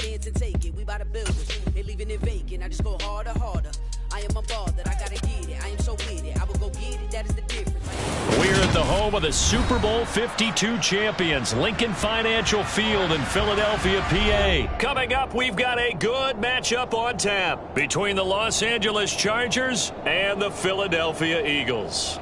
chance and take it. We bout to build it. They leaving it vacant. I just go harder, harder. I am a ball that I gotta get it. I am so with it. I will go get it. That is the difference. We're at the home of the Super Bowl 52 champions, Lincoln Financial Field in Philadelphia, PA. Coming up, we've got a good matchup on tap between the Los Angeles Chargers and the Philadelphia Eagles.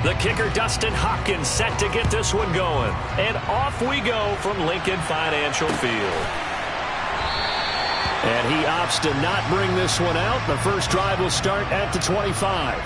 The kicker, Dustin Hopkins, set to get this one going. And off we go from Lincoln Financial Field. And he opts to not bring this one out. The first drive will start at the 25.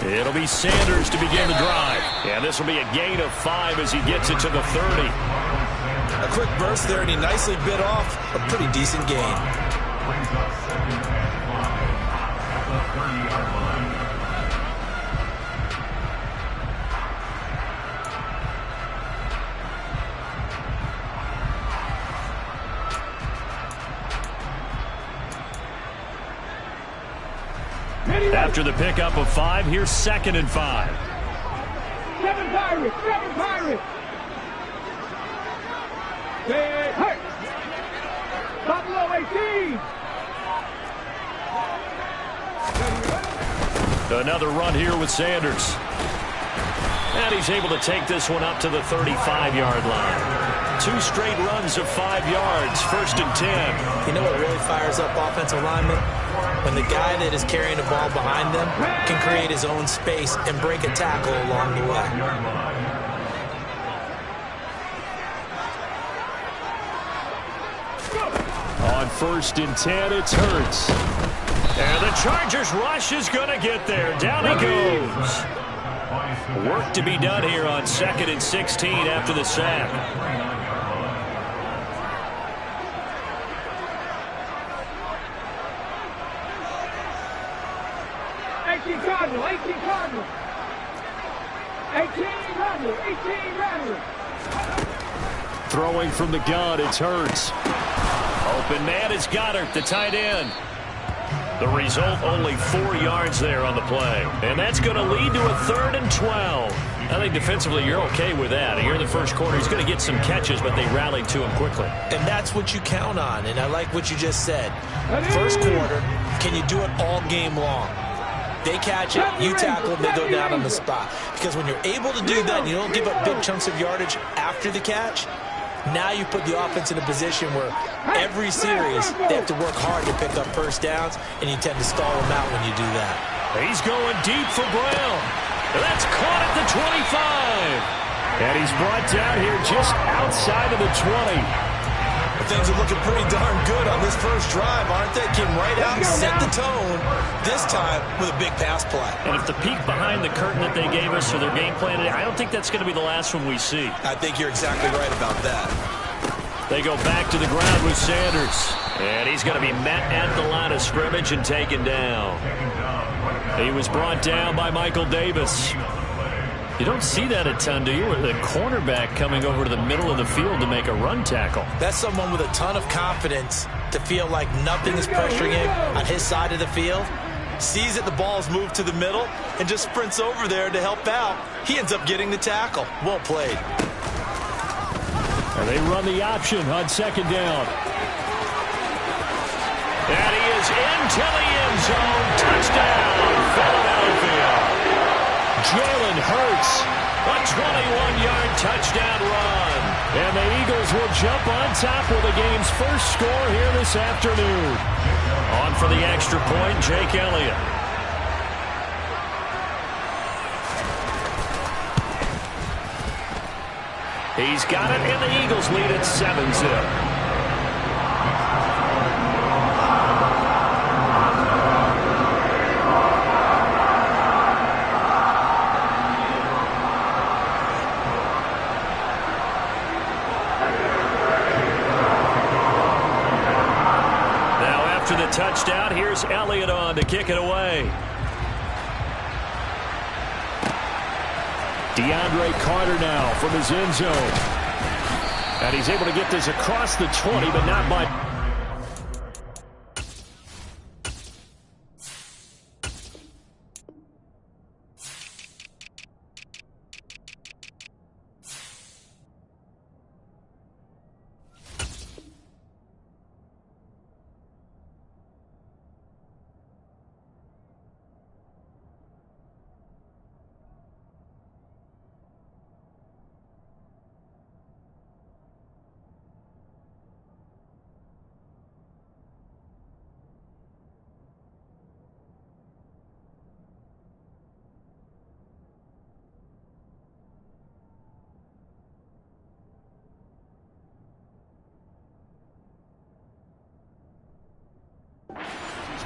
It'll be Sanders to begin the drive. And this will be a gain of 5 as he gets it to the 30. A quick burst there, and he nicely bit off a pretty decent gain. After the pickup of 5, here's 2nd and 5. 7 Pirates, 7 Pirates. Hey, hey. Buffalo 18. Another run here with Sanders. And he's able to take this one up to the 35-yard line. 2 straight runs of 5 yards, 1st and 10. You know what really fires up offensive linemen? When the guy that is carrying the ball behind them can create his own space and break a tackle along the way. On 1st and 10, it's Hurts. And the Chargers rush is going to get there. Down he goes. Work to be done here on 2nd and 16 after the sack. 18 Cardinal, 18 Cardinal. 18 Cardinal, 18 Cardinal. Throwing from the gun, it's Hurts. Open man is Goddard, the tight end. The result, only 4 yards there on the play. And that's going to lead to a 3rd and 12. I think defensively you're okay with that. Here in the first quarter, he's going to get some catches, but they rallied to him quickly. And that's what you count on, and I like what you just said. First quarter, can you do it all game long? They catch it, you tackle, they go down on the spot. Because when you're able to do that and you don't give up big chunks of yardage after the catch, now you put the offense in a position where every series they have to work hard to pick up first downs, and you tend to stall them out when you do that. He's going deep for Brown. That's caught at the 25. And he's brought down here just outside of the 20. Things are looking pretty darn good on this first drive, aren't they? Came right out and set the tone, this time with a big pass play. And if the peek behind the curtain that they gave us for their game plan, I don't think that's going to be the last one we see. I think you're exactly right about that. They go back to the ground with Sanders. And he's going to be met at the line of scrimmage and taken down. He was brought down by Michael Davis. You don't see that a ton, do you? The cornerback coming over to the middle of the field to make a run tackle. That's someone with a ton of confidence to feel like nothing is pressuring him on his side of the field. Sees that the ball's moved to the middle and just sprints over there to help out. He ends up getting the tackle. Well played. And they run the option on 2nd down. And he is into the end zone. Touchdown, Philadelphia. Jalen Hurts, a 21-yard touchdown run. And the Eagles will jump on top with the game's first score here this afternoon. On for the extra point, Jake Elliott. He's got it, and the Eagles lead at 7-zip. After the touchdown, here's Elliott on to kick it away. DeAndre Carter now from his end zone. And he's able to get this across the 20, but not by...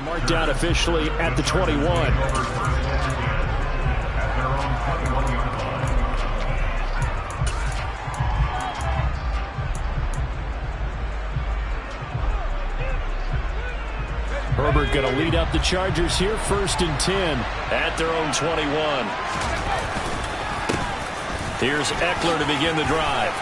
Marked down officially at the 21. Herbert going to lead up the Chargers here, 1st and 10 at their own 21. Here's Eckler to begin the drive.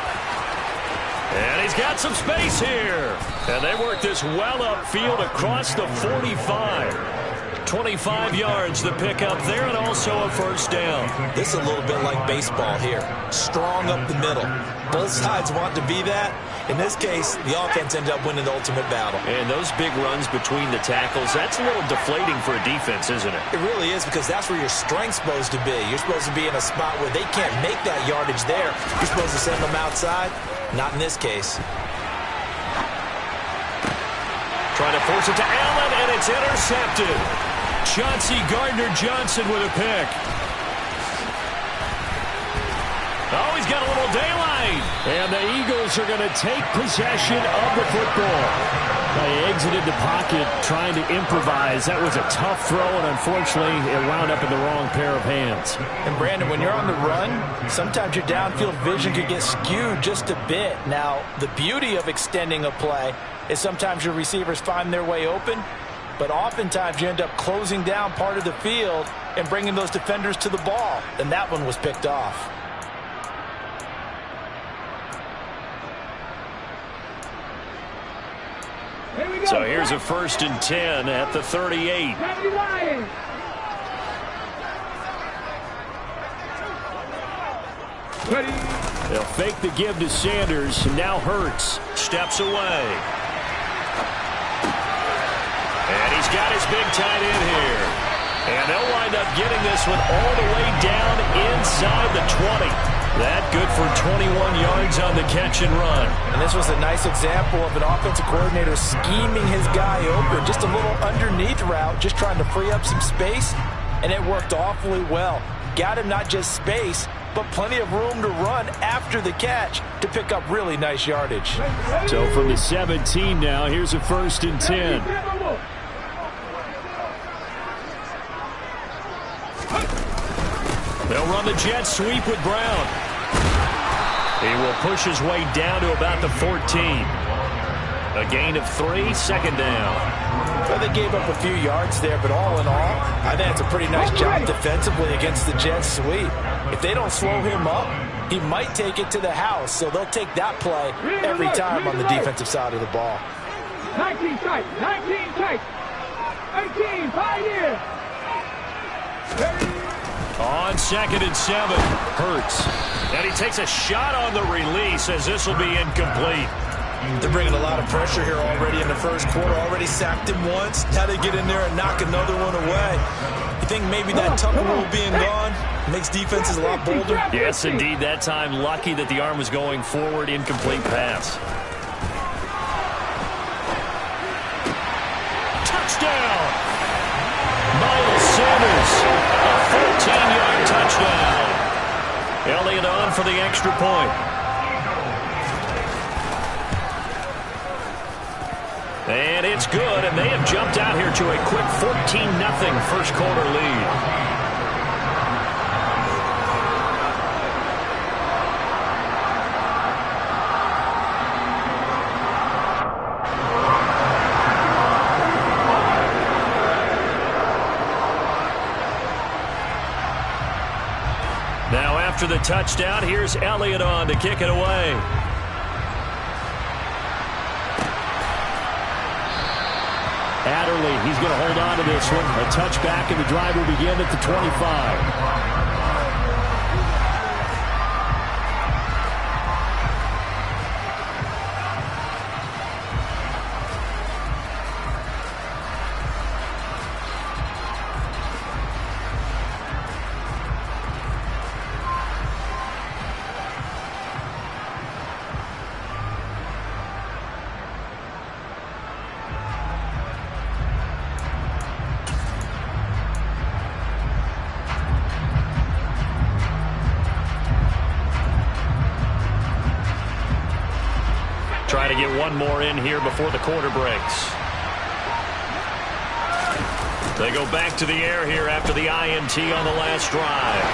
And he's got some space here. And they work this well upfield across the 45. 25 yards to pick up there, and also a 1st down. This is a little bit like baseball here. Strong up the middle. Both sides want to be that. In this case, the offense ended up winning the ultimate battle. And those big runs between the tackles, that's a little deflating for a defense, isn't it? It really is, because that's where your strength's supposed to be. You're supposed to be in a spot where they can't make that yardage there. You're supposed to send them outside. Not in this case. Trying to force it to Allen, and it's intercepted. Chauncey Gardner-Johnson with a pick. Oh, he's got a little daylight. And the Eagles are going to take possession of the football. They exited the pocket trying to improvise. That was a tough throw, and unfortunately, it wound up in the wrong pair of hands. And, Brandon, when you're on the run, sometimes your downfield vision could get skewed just a bit. Now, the beauty of extending a play is sometimes your receivers find their way open, but oftentimes you end up closing down part of the field and bringing those defenders to the ball. And that one was picked off. So here's a 1st and 10 at the 38. They'll fake the give to Sanders. Now Hurts steps away. And he's got his big tight end here. And they'll wind up getting this one all the way down inside the 20. That good for 21 yards on the catch and run. And this was a nice example of an offensive coordinator scheming his guy open. Just a little underneath route, just trying to free up some space, and it worked awfully well. Got him not just space, but plenty of room to run after the catch to pick up really nice yardage. So from the 17 now, here's a 1st and 10. They'll run the jet sweep with Brown. He will push his way down to about the 14. A gain of 3, 2nd down. Well, they gave up a few yards there, but all in all, I think it's a pretty nice job defensively against the jet sweep. If they don't slow him up, he might take it to the house, so they'll take that play every time on the defensive side of the ball. 19 tight, 19 tight, 18, 5 years. On 2nd and 7, Hurts. And he takes a shot on the release as this will be incomplete. They're bringing a lot of pressure here already in the 1st quarter. Already sacked him once. Now they get in there and knock another one away. You think maybe that tuck rule being gone makes defenses a lot bolder? Yes, indeed. That time, lucky that the arm was going forward. Incomplete pass. Touchdown! Miles Sanders, a 14-yard touchdown. Elliott on for the extra point. And it's good, and they have jumped out here to a quick 14-0 first quarter lead. Now after the touchdown, here's Elliott on to kick it away. Adderley, he's going to hold on to this one. A touchback, and the drive will begin at the 25. Try to get one more in here before the quarter breaks. They go back to the air here after the INT on the last drive.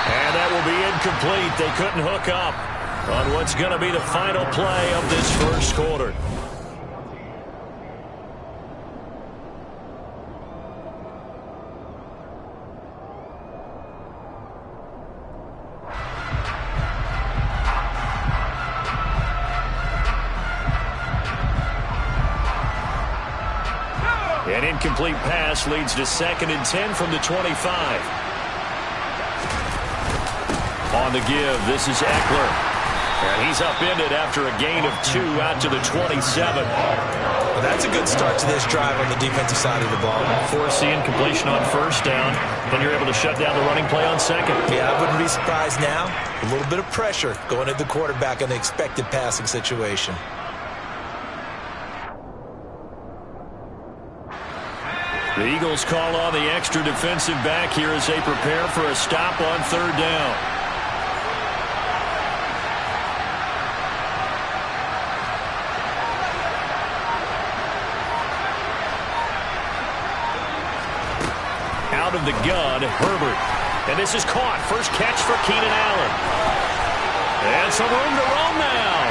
And that will be incomplete. They couldn't hook up on what's going to be the final play of this first quarter. An incomplete pass leads to 2nd and 10 from the 25. On the give, this is Eckler. And he's upended after a gain of 2 out to the 27. Well, that's a good start to this drive on the defensive side of the ball. Force the incompletion on first down. Then you're able to shut down the running play on second. Yeah, I wouldn't be surprised now. A little bit of pressure going at the quarterback in the expected passing situation. The Eagles call on the extra defensive back here as they prepare for a stop on 3rd down. Out of the gun, Herbert. And this is caught. First catch for Keenan Allen. And some room to roam now.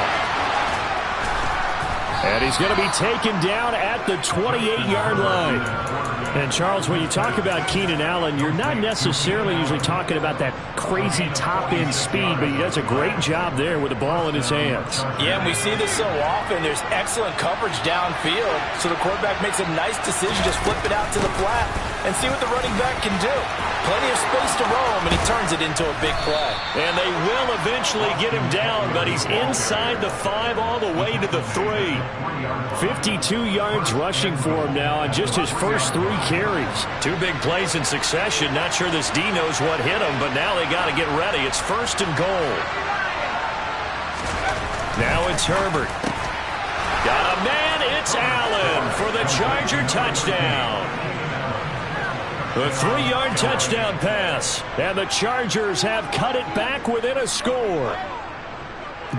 And he's going to be taken down at the 28-yard line. And, Charles, when you talk about Keenan Allen, you're not necessarily usually talking about that crazy top-end speed, but he does a great job there with the ball in his hands. Yeah, and we see this so often. There's excellent coverage downfield, so the quarterback makes a nice decision, just flip it out to the flat and see what the running back can do. Plenty of space to roam, and he turns it into a big play. And they will eventually get him down, but he's inside the 5 all the way to the 3. 52 yards rushing for him now on just his first 3 carries. 2 big plays in succession. Not sure this D knows what hit him, but now they got to get ready. It's 1st and goal. Now it's Herbert. Got a man. It's Allen for the Charger touchdown. A 3-yard touchdown pass. And the Chargers have cut it back within a score.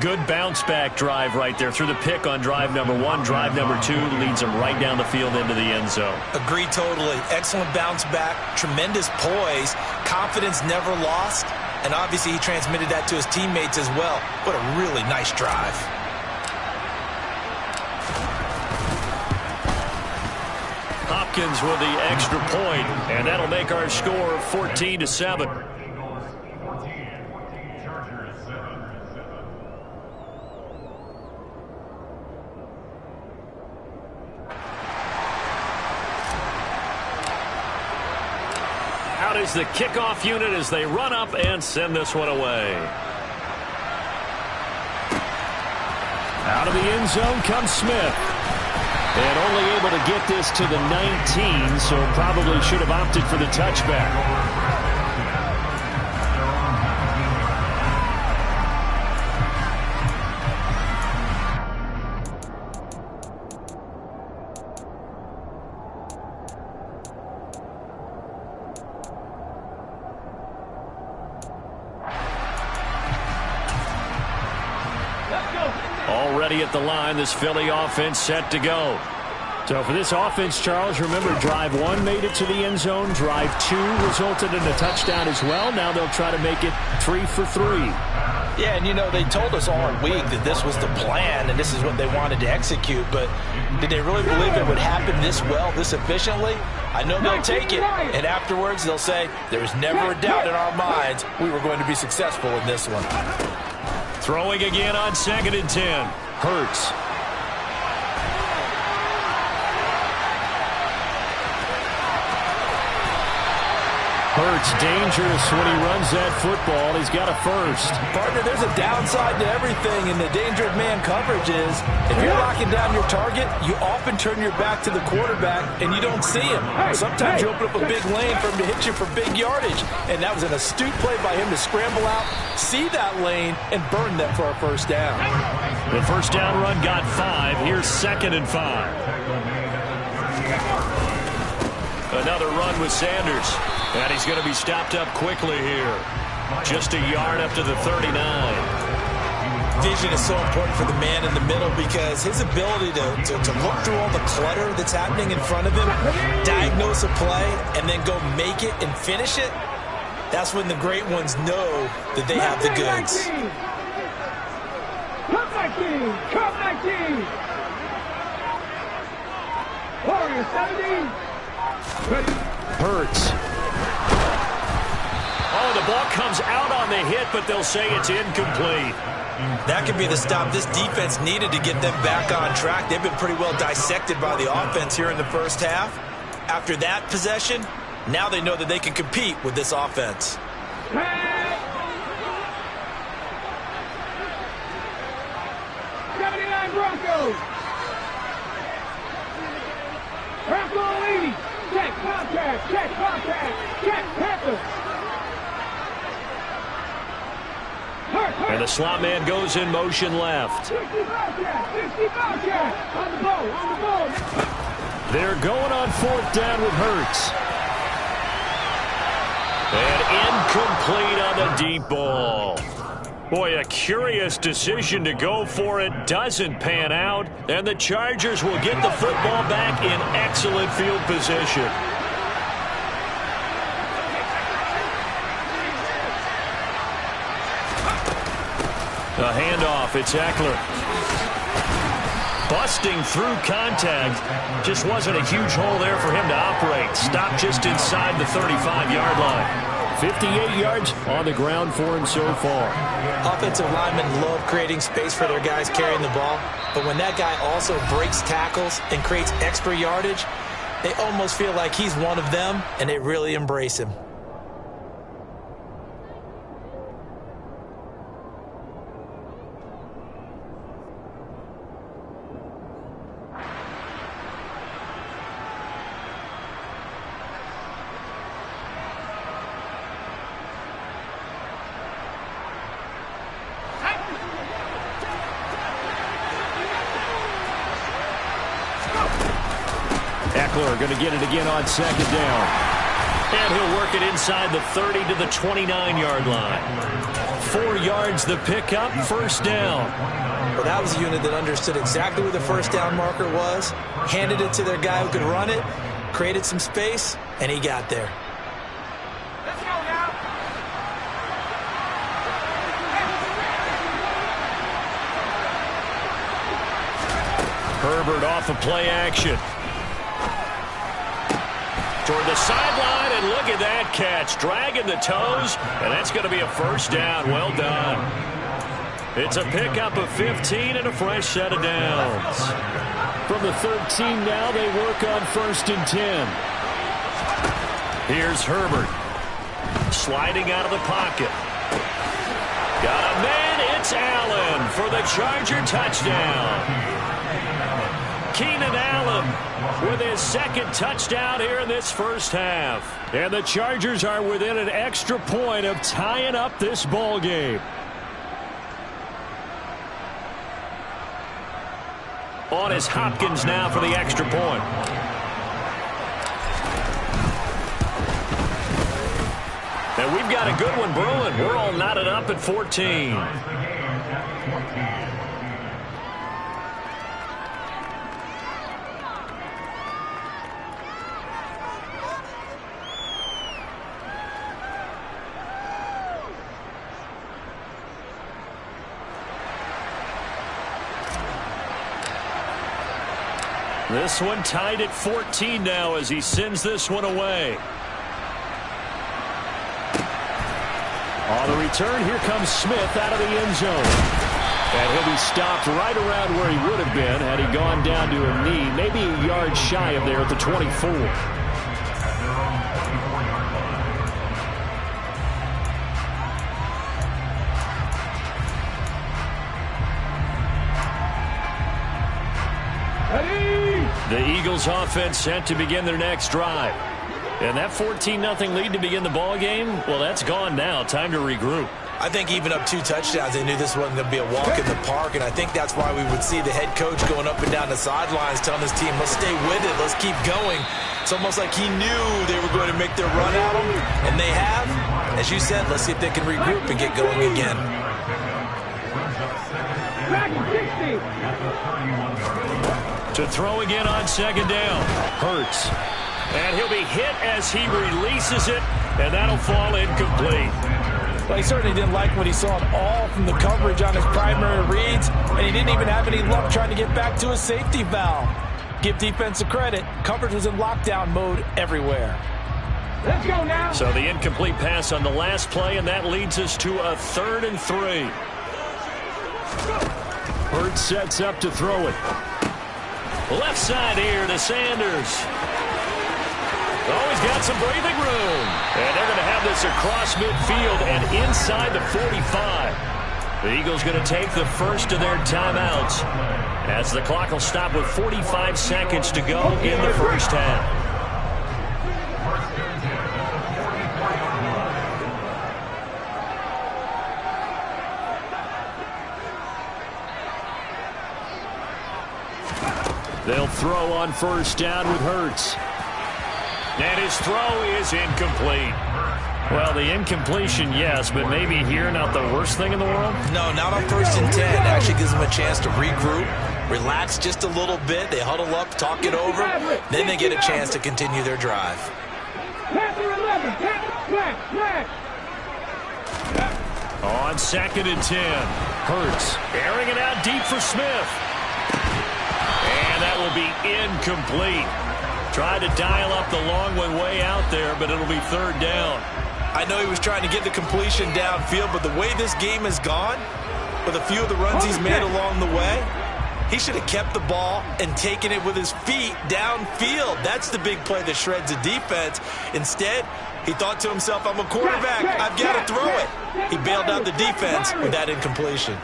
Good bounce-back drive right there. Through the pick on drive number 1. Drive number 2 leads them right down the field into the end zone. Agreed totally. Excellent bounce back. Tremendous poise. Confidence never lost. And obviously he transmitted that to his teammates as well. What a really nice drive. Hopkins with the extra point, and that'll make our score 14-7. Out is the kickoff unit as they run up and send this one away. Out of the end zone comes Smith. And only able to get this to the 19, so probably should have opted for the touchback. ready at the line. This Philly offense set to go. So for this offense, Charles, remember, drive 1 made it to the end zone. Drive 2 resulted in a touchdown as well. Now they'll try to make it 3 for 3. Yeah, and, you know, they told us all week that this was the plan and this is what they wanted to execute. But did they really believe it would happen this well, this efficiently? I know they'll take it. And afterwards, they'll say, there was never a doubt in our minds we were going to be successful in this one. Throwing again on 2nd and 10. Hurts. Hurts dangerous when he runs that football. He's got a first. Partner, there's a downside to everything, and the danger of man coverage is if you're locking down your target, you often turn your back to the quarterback and you don't see him. Sometimes you open up a big lane for him to hit you for big yardage, and that was an astute play by him to scramble out, see that lane, and burn them for a first down. The first down run got 5. Here's 2nd and 5. Another run with Sanders. And he's going to be stopped up quickly here. Just a yard up to the 39. Vision is so important for the man in the middle because his ability to look through all the clutter that's happening in front of him, diagnose a play, and then go make it and finish it, that's when the great ones know that they have the goods. Come 19! Come 19! Warrior 70. Hurts. Oh, the ball comes out on the hit, but they'll say it's incomplete. That could be the stop this defense needed to get them back on track. They've been pretty well dissected by the offense here in the first half. After that possession, now they know that they can compete with this offense. 79 Broncos. Bronco lead. Check contact. Check contact. Check Panthers. And the slot man goes in motion left. 60 Bobcat. On the ball. On the ball. They're going on 4th down with Hurts. And incomplete on the deep ball. Boy, a curious decision to go for it. Doesn't pan out. And the Chargers will get the football back in excellent field position. A handoff. It's Eckler. Busting through contact. Just wasn't a huge hole there for him to operate. Stopped just inside the 35-yard line. 58 yards on the ground for him so far. Offensive linemen love creating space for their guys carrying the ball, but when that guy also breaks tackles and creates extra yardage, they almost feel like he's one of them, and they really embrace him. Going to get it again on 2nd down. And he'll work it inside the 30 to the 29-yard line. 4 yards the pickup, first down. Well, that was a unit that understood exactly where the first down marker was, handed it to their guy who could run it, created some space, and he got there. Let's go now. Herbert off of play action. Toward the sideline, and look at that catch. Dragging the toes, and that's going to be a first down. Well done. It's a pickup of 15 and a fresh set of downs. From the 13 now, they work on 1st and 10. Here's Herbert. Sliding out of the pocket. Got a man, it's Allen for the Charger touchdown. Keenan Allen with his 2nd touchdown here in this first half. And the Chargers are within an extra point of tying up this ball game. On is Hopkins now for the extra point. And we've got a good one brewing. We're all knotted up at 14. This one tied at 14 now as he sends this one away. On the return, here comes Smith out of the end zone. And he'll be stopped right around where he would have been had he gone down to a knee, maybe a yard shy of there at the 24. The Eagles offense set to begin their next drive. And that 14-0 lead to begin the ball game, well, that's gone now. Time to regroup. I think even up 2 touchdowns, they knew this wasn't going to be a walk in the park, and I think that's why we would see the head coach going up and down the sidelines telling his team, let's stay with it, let's keep going. It's almost like he knew they were going to make their run at him, and they have. As you said, let's see if they can regroup and get going again. To throw again on second down. Hurts. And he'll be hit as he releases it, and that'll fall incomplete. Well, he certainly didn't like what he saw at all from the coverage on his primary reads, and he didn't even have any luck trying to get back to his safety valve. Give defense a credit. Coverage was in lockdown mode everywhere. Let's go now. So the incomplete pass on the last play, and that leads us to a 3rd and 3. Hurts sets up to throw it. Left side here to Sanders. Oh, he's got some breathing room. And they're going to have this across midfield and inside the 45. The Eagles going to take the first of their timeouts as the clock will stop with 45 seconds to go in the first half. They'll throw on first down with Hurts. And his throw is incomplete. Well, the incompletion, yes, but maybe here not the worst thing in the world? No, not on 1st and 10. It actually gives them a chance to regroup, relax just a little bit. They huddle up, talk it over. Then they get a chance to continue their drive. On 2nd and 10. Hurts airing it out deep for Smith. And that will be incomplete. Tried to dial up the long one way out there, but it'll be 3rd down. I know he was trying to get the completion downfield, but the way this game has gone, with a few of the runs he's made along the way, he should have kept the ball and taken it with his feet downfield. That's the big play that shreds the defense. Instead, he thought to himself, I'm a quarterback, I've got to throw it. He bailed out the defense with that incompletion.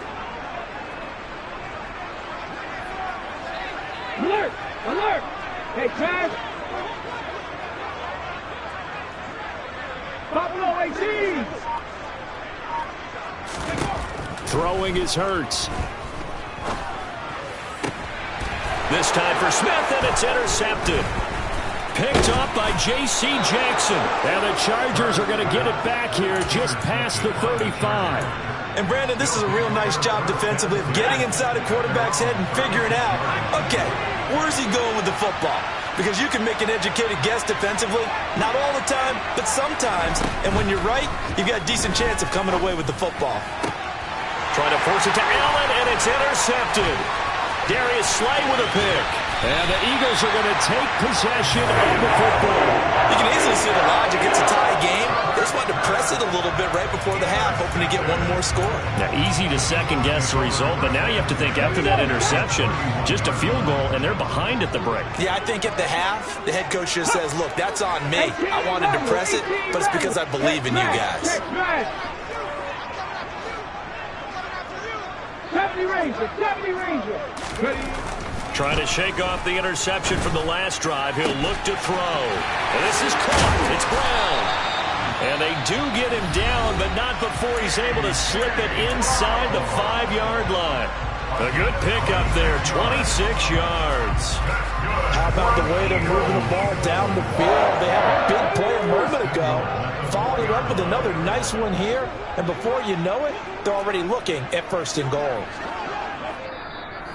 Alert! Alert! Hey, Chad! Buffalo 18! Throwing is Hurts. This time for Smith, and it's intercepted. Picked up by J.C. Jackson. And the Chargers are going to get it back here just past the 35. And, Brandon, this is a real nice job defensively of getting inside a quarterback's head and figuring out, okay, where's he going with the football? Because you can make an educated guess defensively, not all the time, but sometimes. And when you're right, you've got a decent chance of coming away with the football. Trying to force it to Allen, and it's intercepted. Darius Slay with a pick. And the Eagles are going to take possession of the football. You can easily see the logic. It's a tie game. They just wanted to press it a little bit right before the half, hoping to get one more score. Now, easy to second-guess the result, but now you have to think after that interception, just a field goal, and they're behind at the break. Yeah, I think at the half, the head coach just says, look, that's on me. I wanted to press it, but it's because I believe in you guys. 70 Ranger. Ready? Trying to shake off the interception from the last drive. He'll look to throw. And this is caught. It's Brown. And they do get him down, but not before he's able to slip it inside the 5-yard line. A good pickup there, 26 yards. How about the way they're moving the ball down the field? They had a big play a moment ago. Followed it up with another nice one here. And before you know it, they're already looking at 1st and goal.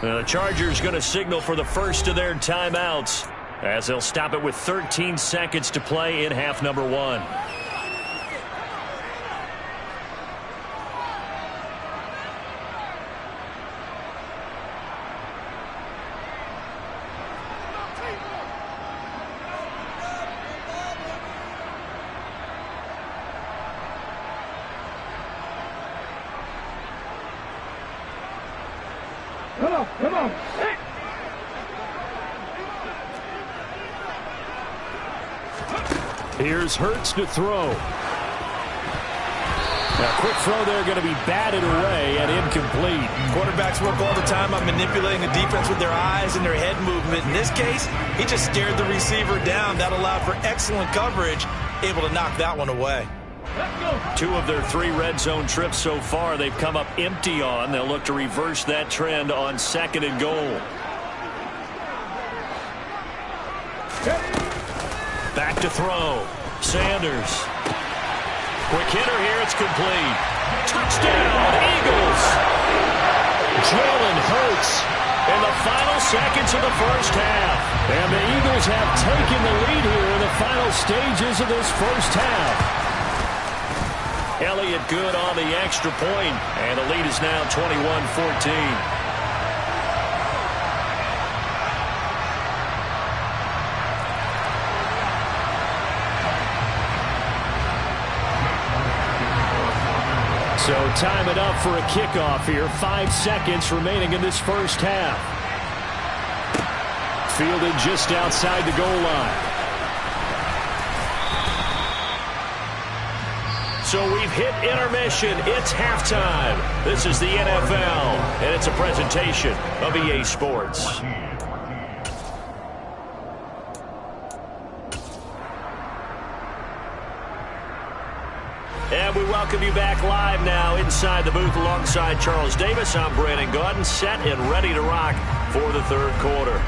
The Chargers going to signal for the first of their timeouts as they'll stop it with 13 seconds to play in half number 1. Come on. Here's Hurts to throw. Now, quick throw there, going to be batted away and incomplete. Quarterbacks work all the time on manipulating the defense with their eyes and their head movement. In this case, he just stared the receiver down. That allowed for excellent coverage, able to knock that one away. 2 of their 3 red zone trips so far, they've come up empty on. They'll look to reverse that trend on 2nd and goal. Back to throw. Sanders. Quick hitter here, it's complete. Touchdown, Eagles! Jalen Hurts in the final seconds of the first half. And the Eagles have taken the lead here in the final stages of this first half. Elliott good on the extra point, and the lead is now 21-14. So time it up for a kickoff here. 5 seconds remaining in this first half. Fielded just outside the goal line. So we've hit intermission. It's halftime. This is the NFL, and it's a presentation of EA Sports. And we welcome you back live now inside the booth alongside Charles Davis. I'm Brandon Gaudin, set and ready to rock for the third quarter.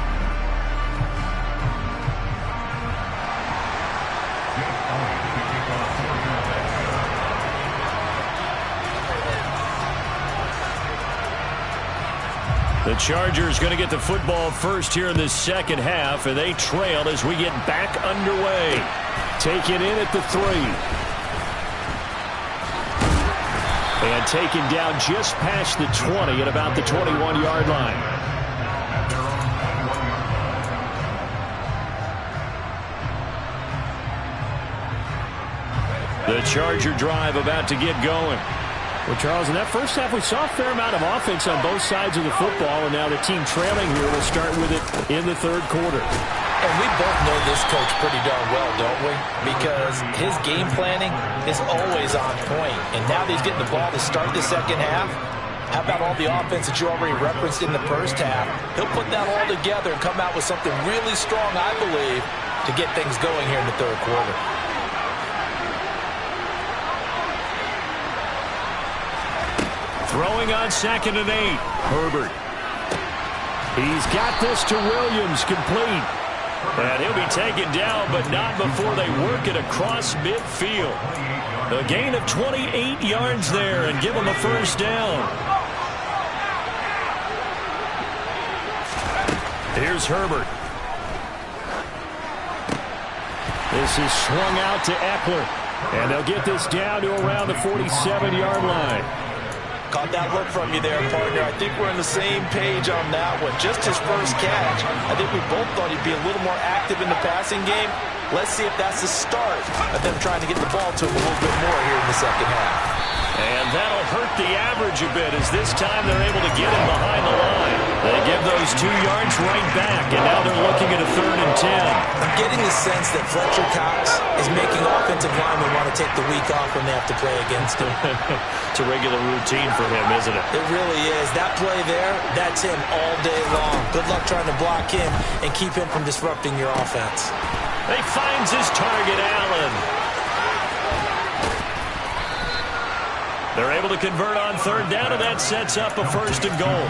The Chargers going to get the football first here in this second half, and they trail as we get back underway. Taken in at the 3. And taken down just past the 20 at about the 21-yard line. The Charger drive about to get going. Well, Charles, in that first half, we saw a fair amount of offense on both sides of the football, and now the team trailing here will start with it in the third quarter. And we both know this coach pretty darn well, don't we? Because his game planning is always on point. And now that he's getting the ball to start the second half, how about all the offense that you already referenced in the first half? He'll put that all together and come out with something really strong, I believe, to get things going here in the third quarter. Throwing on 2nd and 8. Herbert. He's got this to Williams, complete. And he'll be taken down, but not before they work it across midfield. A gain of 28 yards there and give him a first down. Here's Herbert. This is swung out to Eckler. And they'll get this down to around the 47-yard line. Caught that look from you there, partner. I think we're on the same page on that one. Just his first catch. I think we both thought he'd be a little more active in the passing game. Let's see if that's the start of them trying to get the ball to him a little bit more here in the second half. And that'll hurt the average a bit as this time they're able to get him behind the line. They give those 2 yards right back, and now they're looking at a 3rd and 10. I'm getting the sense that Fletcher Cox is making offensive linemen want to take the week off when they have to play against him. It's a regular routine for him, isn't it? It really is. That play there, that's him all day long. Good luck trying to block him and keep him from disrupting your offense. He finds his target, Allen. They're able to convert on 3rd down, and that sets up a 1st and goal.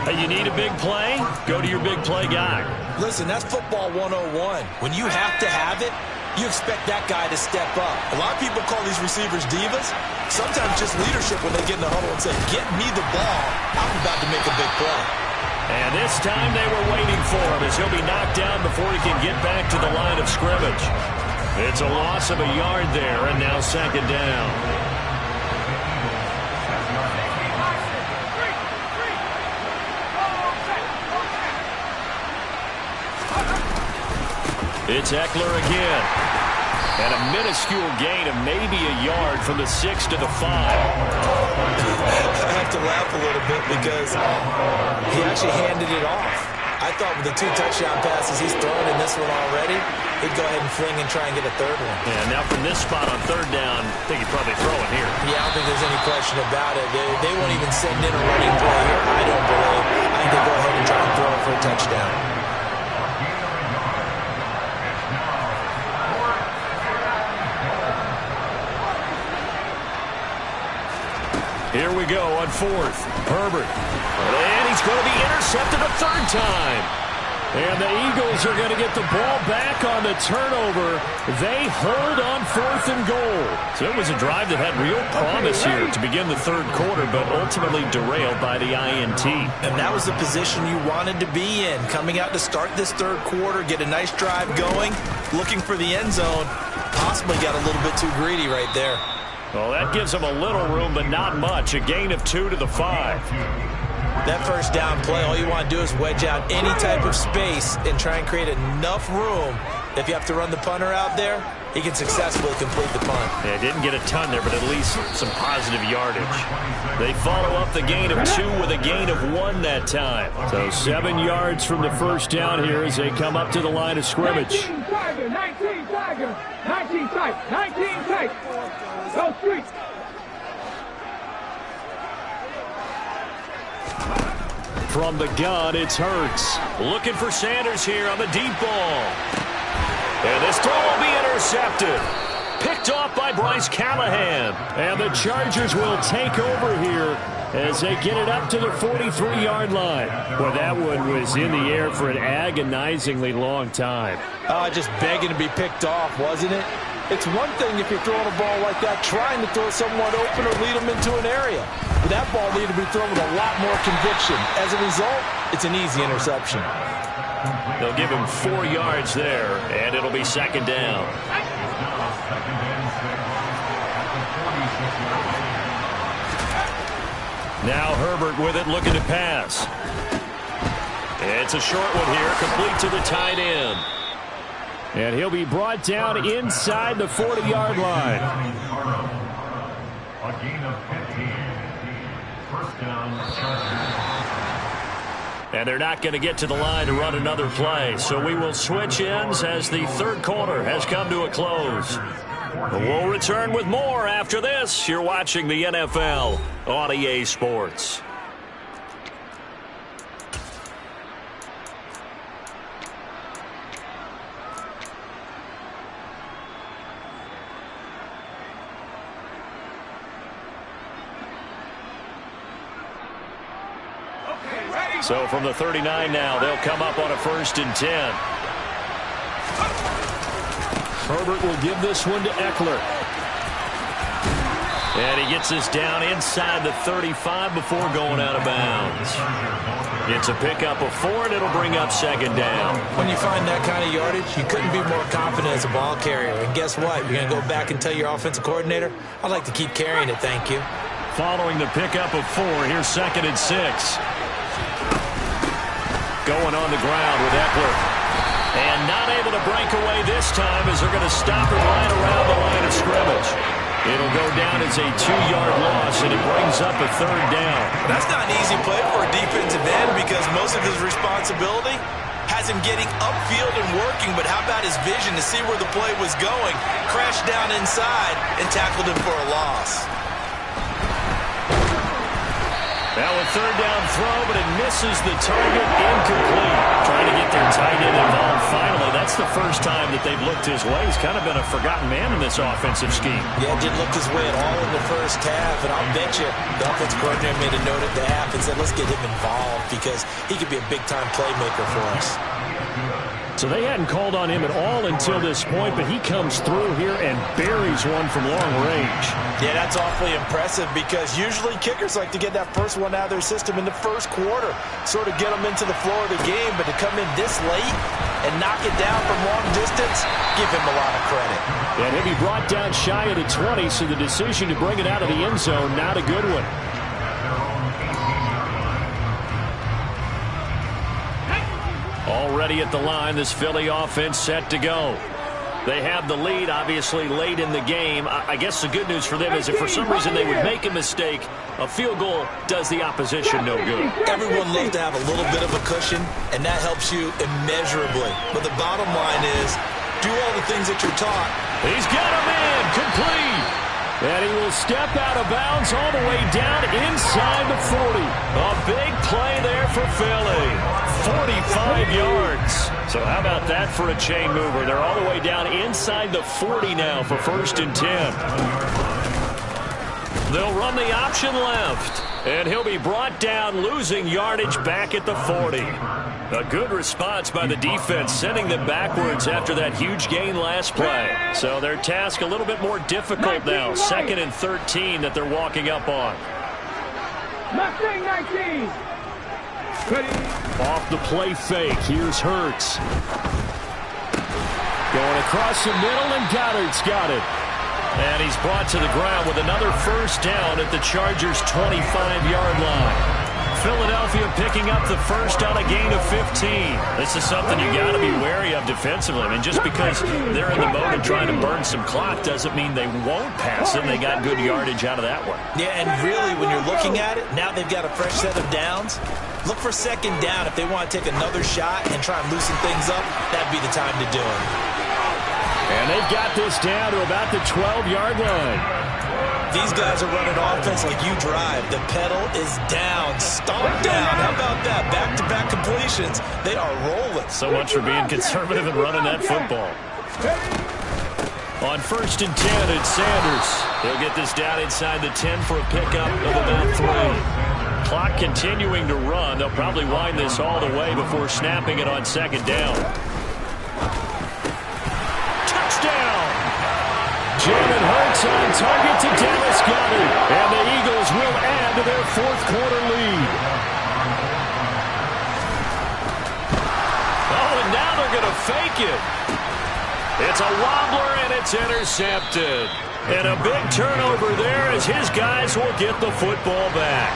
Hey, you need a big play? Go to your big play guy. Listen, that's football 101. When you have to have it, you expect that guy to step up. A lot of people call these receivers divas. Sometimes just leadership when they get in the huddle and say, get me the ball. I'm about to make a big play. And this time they were waiting for him as he'll be knocked down before he can get back to the line of scrimmage. It's a loss of a yard there, and now 2nd down. It's Eckler again. And a minuscule gain of maybe a yard from the 6 to the 5. I have to laugh a little bit because he actually handed it off. I thought with the 2 touchdown passes he's thrown in this one already, he'd go ahead and fling and try and get a third one. Yeah, now from this spot on third down, I think he'd probably throw it here. Yeah, I don't think there's any question about it. They won't even send in a running play here, I don't believe. I think they'll go ahead and try and throw it for a touchdown. Here we go on 4th. Herbert. And he's going to be intercepted a third time. And the Eagles are going to get the ball back on the turnover. They hold on 4th and goal. So it was a drive that had real promise here to begin the third quarter, but ultimately derailed by the INT. And that was the position you wanted to be in. Coming out to start this third quarter, get a nice drive going, looking for the end zone. Possibly got a little bit too greedy right there. Well, that gives them a little room, but not much. A gain of 2 to the 5. That first down play, all you want to do is wedge out any type of space and try and create enough room. If you have to run the punter out there, he can successfully complete the punt. Yeah, didn't get a ton there, but at least some positive yardage. They follow up the gain of 2 with a gain of 1 that time. So 7 yards from the first down here as they come up to the line of scrimmage. 19 Tiger, 19 Tiger, 19 tight, 19 tight. Go street. From the gun, it's Hurts. Looking for Sanders here on the deep ball. And this throw will be intercepted. Picked off by Bryce Callahan. And the Chargers will take over here as they get it up to the 43-yard line. Well, that one was in the air for an agonizingly long time. Just begging to be picked off, wasn't it? It's one thing if you're throwing a ball like that, trying to throw someone open or lead them into an area. But that ball needed to be thrown with a lot more conviction. As a result, it's an easy interception. They'll give him 4 yards there, and it'll be second down. Now Herbert with it, looking to pass. It's a short one here, complete to the tight end. And he'll be brought down inside the 40-yard line. A gain of 15. First down, And they're not going to get to the line to run another play. So we will switch ends as the third quarter has come to a close. We'll return with more after this. You're watching the NFL on EA Sports. So from the 39 now, they'll come up on a 1st and 10. Herbert will give this one to Eckler. And he gets this down inside the 35 before going out of bounds. It's a pickup of 4, and it'll bring up second down. When you find that kind of yardage, you couldn't be more confident as a ball carrier. And guess what? You're going to go back and tell your offensive coordinator, I'd like to keep carrying it, thank you. Following the pickup of 4, here's 2nd and 6. Going on the ground with Eckler. And not able to break away this time as they're going to stop him right around the line of scrimmage. It'll go down as a 2-yard loss, and it brings up a 3rd down. That's not an easy play for a defensive end because most of his responsibility has him getting upfield and working, but how about his vision to see where the play was going, crashed down inside, and tackled him for a loss. Now a 3rd down throw, but it misses the target, incomplete. Trying to get their tight end involved finally. That's the first time that they've looked his way. He's kind of been a forgotten man in this offensive scheme. Yeah, didn't look his way at all in the first half, and I'll bet you the offensive coordinator made a note at the half and said, let's get him involved because he could be a big-time playmaker for us. So they hadn't called on him at all until this point, but he comes through here and buries one from long range. Yeah, that's awfully impressive because usually kickers like to get that first one out of their system in the first quarter, sort of get them into the flow of the game, but to come in this late and knock it down from long distance, give him a lot of credit. And he'll be brought down shy of the 20, so the decision to bring it out of the end zone, not a good one. Already at the line, this Philly offense set to go. They have the lead, obviously, late in the game. I guess the good news for them is if for some reason they would make a mistake, a field goal does the opposition no good. Everyone loves to have a little bit of a cushion, and that helps you immeasurably. But the bottom line is, do all the things that you're taught. He's got him in, complete. And he will step out of bounds all the way down inside the 40. A big play there for Philly. 45 yards. So how about that for a chain mover? They're all the way down inside the 40 now for 1st and 10. They'll run the option left. And he'll be brought down, losing yardage back at the 40. A good response by the defense, sending them backwards after that huge gain last play. So their task a little bit more difficult now. 2nd and 13 that they're walking up on. Mustang 19. Off the play fake. Here's Hurts. Going across the middle, and Goddard's got it. And he's brought to the ground with another 1st down at the Chargers' 25-yard line. Philadelphia picking up the 1st on a gain of 15. This is something you got to be wary of defensively. I mean, just because they're in the mode of trying to burn some clock doesn't mean they won't pass it. They got good yardage out of that one. Yeah, and really, when you're looking at it, now they've got a fresh set of downs. Look for 2nd down. If they want to take another shot and try and loosen things up, that'd be the time to do it. And they've got this down to about the 12-yard line. These guys are running offense like you drive. The pedal is down. Stomp down. How about that? Back-to-back completions. They are rolling. So much for being conservative and running that football. On 1st and 10, it's Sanders. He'll get this down inside the 10 for a pickup of about 3. Clock continuing to run. They'll probably wind this all the way before snapping it on 2nd down. Touchdown! Jalen Hurts on target to Dallas Goedert. And the Eagles will add to their 4th quarter lead. Oh, and now they're going to fake it. It's a wobbler, and it's intercepted. And a big turnover there as his guys will get the football back.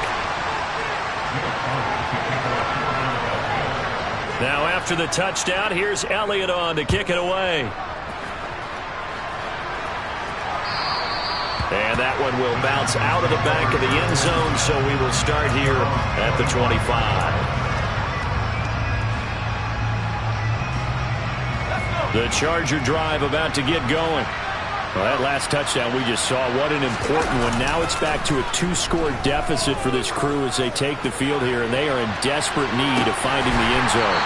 Now after the touchdown, here's Elliott on to kick it away. And that one will bounce out of the back of the end zone, so we will start here at the 25. The Charger drive about to get going. Well, that last touchdown we just saw, what an important one. Now it's back to a 2-score deficit for this crew as they take the field here, and they are in desperate need of finding the end zone.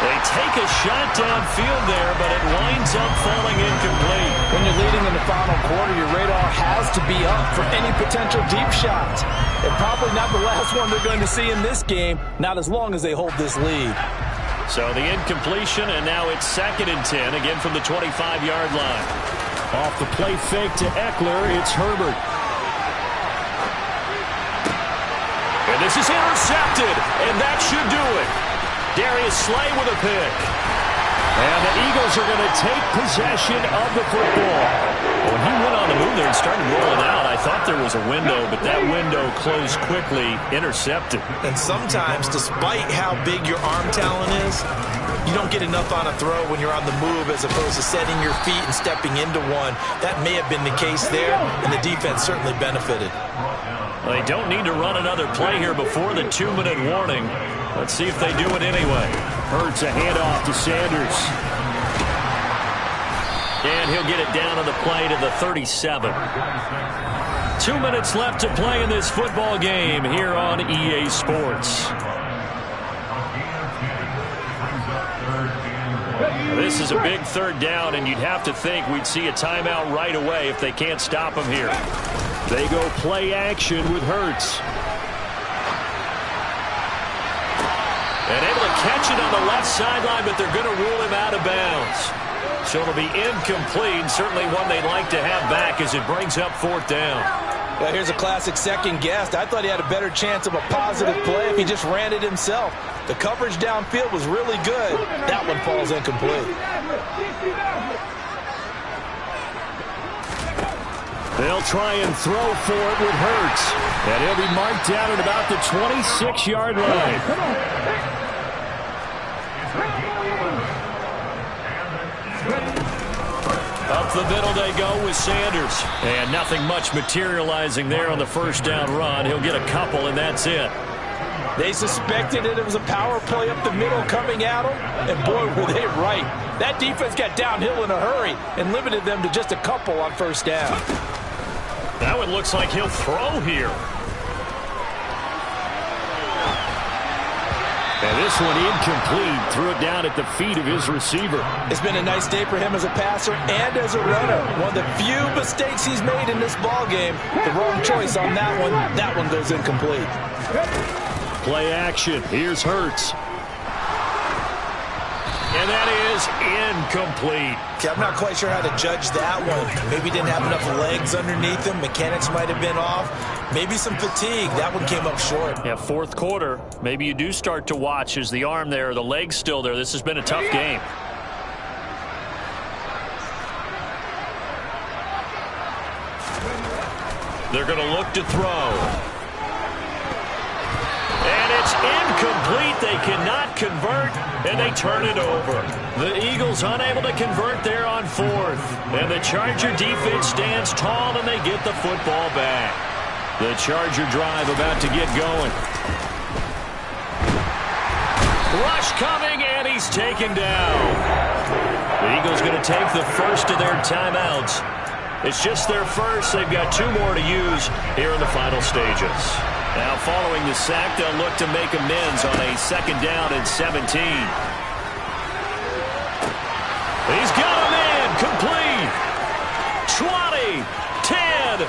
They take a shot downfield there, but it winds up falling incomplete. When you're leading in the final quarter, your radar has to be up for any potential deep shots. And probably not the last one they're going to see in this game, not as long as they hold this lead. So the incompletion, and now it's 2nd and 10, again from the 25-yard line. Off the play fake to Eckler, it's Herbert. And this is intercepted, and that should do it. Darius Slay with a pick. And the Eagles are going to take possession of the football. When he went on the move there and started rolling out, I thought there was a window, but that window closed quickly, intercepted. And sometimes, despite how big your arm talent is, you don't get enough on a throw when you're on the move as opposed to setting your feet and stepping into one. That may have been the case there, and the defense certainly benefited. Well, they don't need to run another play here before the 2-minute warning. Let's see if they do it anyway. Hurts a handoff to Sanders. And he'll get it down on the play to the 37. 2 minutes left to play in this football game here on EA Sports. This is a big 3rd down, and you'd have to think we'd see a timeout right away if they can't stop him here. They go play action with Hurts. And able to catch it on the left sideline, but they're going to rule him out of bounds. So it'll be incomplete, certainly one they'd like to have back as it brings up 4th down. Well, here's a classic second guess. I thought he had a better chance of a positive play if he just ran it himself. The coverage downfield was really good. That one falls incomplete. They'll try and throw for it with Hurts. And he'll be marked down at about the 26-yard line. Up the middle they go with Sanders. And nothing much materializing there on the first down run. He'll get a couple, and that's it. They suspected it was a power play up the middle coming at them, and boy, were they right. That defense got downhill in a hurry and limited them to just a couple on first down. That one looks like he'll throw here. And this one incomplete. Threw it down at the feet of his receiver. It's been a nice day for him as a passer and as a runner. One of the few mistakes he's made in this ball game. The wrong choice on that one. That one goes incomplete. Play action. Here's Hurts. And that is incomplete. Okay, I'm not quite sure how to judge that one. Maybe didn't have enough legs underneath him. Mechanics might have been off. Maybe some fatigue. That one came up short. Yeah, fourth quarter. Maybe you do start to watch. Is the arm there, the leg's still there? This has been a tough game. They're going to look to throw. And it's incomplete. They cannot convert, and they turn it over. The Eagles unable to convert there on fourth. And the Charger defense stands tall, and they get the football back. The Charger drive about to get going. Rush coming, and he's taken down. The Eagles going to take the first of their timeouts. It's just their first. They've got two more to use here in the final stages. Now, following the sack, they'll look to make amends on a second down and 17. He's got him in. Complete. 20, 10.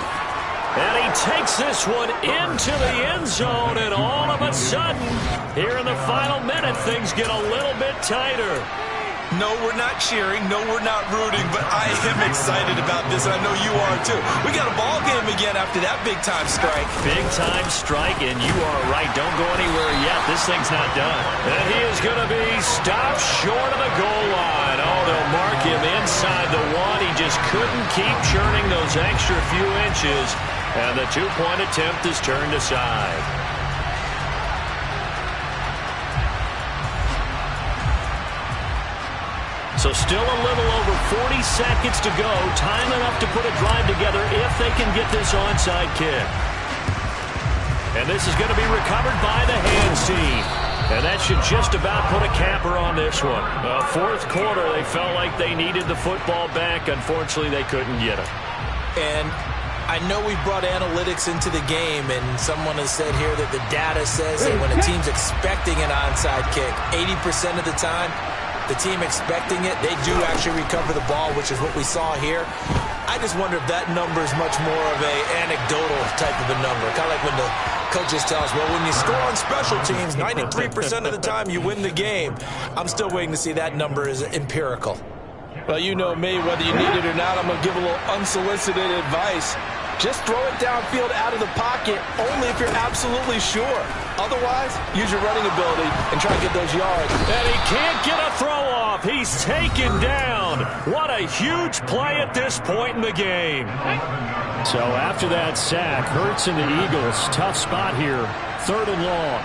And he takes this one into the end zone. And all of a sudden, here in the final minute, things get a little bit tighter. No, we're not cheering. No, we're not rooting. But I am excited about this, and I know you are too. We got a ball game again after that big-time strike. Big-time strike, and you are right. Don't go anywhere yet. This thing's not done. And he is going to be stopped short of the goal line. Oh, they'll mark him inside the one. He just couldn't keep churning those extra few inches. And the two-point attempt is turned aside. So still a little over 40 seconds to go. Time enough to put a drive together if they can get this onside kick. And this is going to be recovered by the hands team. And that should just about put a capper on this one. Fourth quarter, they felt like they needed the football back. Unfortunately, they couldn't get it. And I know we brought analytics into the game, and someone has said here that the data says that when a team's expecting an onside kick, 80% of the time, the team expecting it, they do actually recover the ball, which is what we saw here. I just wonder if that number is much more of a anecdotal type of a number. Kind of like when the coaches tell us, well, when you score on special teams, 93% of the time you win the game. I'm still waiting to see that number is empirical. Well, you know me, whether you need it or not, I'm going to give a little unsolicited advice. Just throw it downfield out of the pocket only if you're absolutely sure. Otherwise, use your running ability and try to get those yards. And he can't get a throw off. He's taken down. What a huge play at this point in the game. So after that sack, Hurts and the Eagles, tough spot here. Third and long.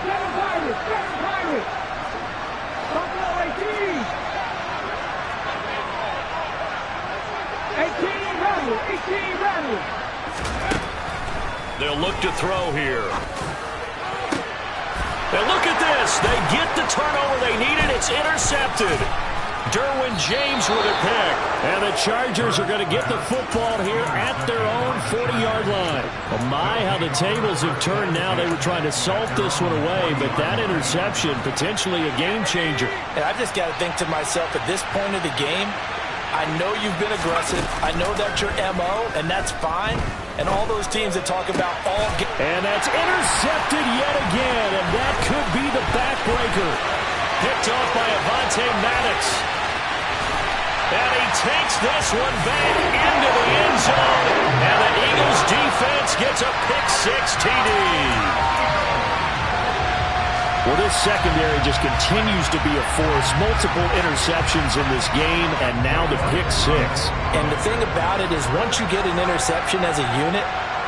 They'll look to throw here. And look at this. They get the turnover they needed. It's intercepted. Derwin James with a pick. And the Chargers are going to get the football here at their own 40-yard line. Oh my, how the tables have turned now. They were trying to salt this one away, but that interception, potentially a game changer. And I just got to think to myself, at this point of the game, I know you've been aggressive. I know that's your MO, and that's fine. And all those teams that talk about all game. And that's intercepted yet again, and that could be the backbreaker. Picked off by Avonte Maddox. And he takes this one back into the end zone. And the Eagles defense gets a pick-six TD. Well, this secondary just continues to be a force. Multiple interceptions in this game, and now the pick-six. And the thing about it is once you get an interception as a unit,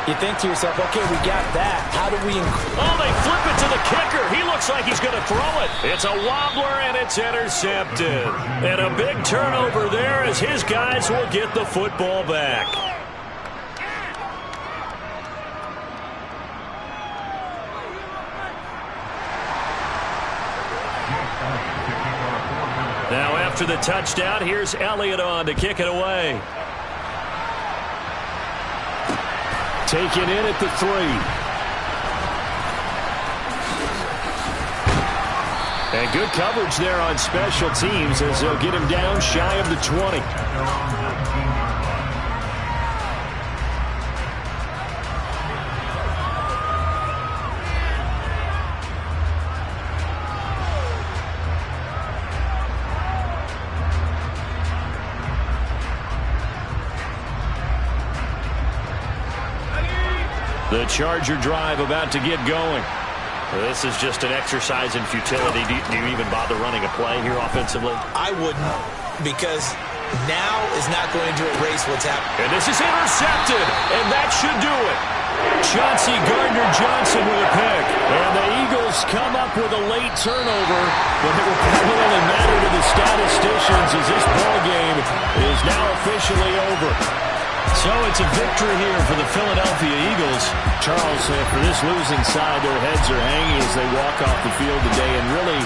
You think to yourself, okay, we got that. How do we... Oh, they flip it to the kicker. He looks like he's going to throw it. It's a wobbler, and it's intercepted. And a big turnover there as his guys will get the football back. Now after the touchdown, here's Elliott on to kick it away. Taken in at the 3. And good coverage there on special teams as they'll get him down shy of the 20. The Charger drive about to get going. This is just an exercise in futility. Do you even bother running a play here offensively? I wouldn't, because now is not going to erase what's happening. And this is intercepted, and that should do it. Chauncey Gardner-Johnson with a pick. And the Eagles come up with a late turnover, but it will probably matter to the statisticians as this ball game is now officially over. So it's a victory here for the Philadelphia Eagles. Charles, for this losing side, their heads are hanging as they walk off the field today. And really,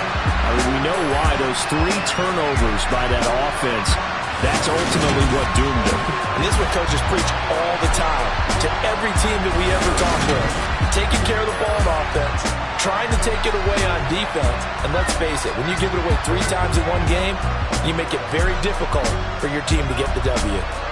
we know why. Those 3 turnovers by that offense, that's ultimately what doomed them. And this is what coaches preach all the time to every team that we ever talk with. Taking care of the ball on offense, trying to take it away on defense. And let's face it, when you give it away 3 times in one game, you make it very difficult for your team to get the W.